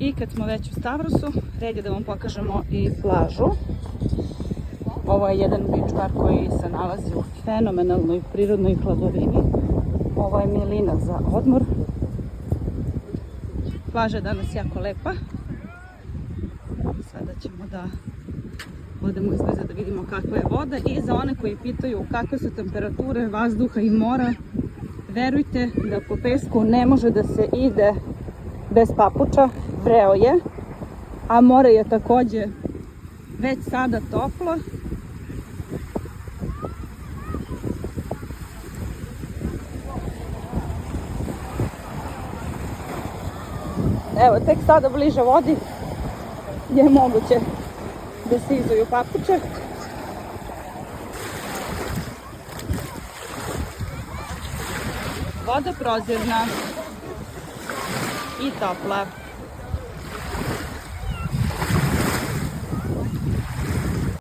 I kad smo već u Stavrosu, red je da vam pokažemo i plažu. Ovo je jedan beach bar koji se nalazi u fenomenalnoj prirodnoj hladovini. Ovo je milina za odmor. Plaža je danas jako lepa. Sada ćemo da odemo izbliza da vidimo kakva je voda. I za one koji pitaju kakve su temperature vazduha i mora, verujte da po pesku ne može da se ide bez papuča, vreo je, a more je takođe već sada toplo. Evo, tek sada bliže vodi je moguće da se izuju papuče. Voda prozirna i topla.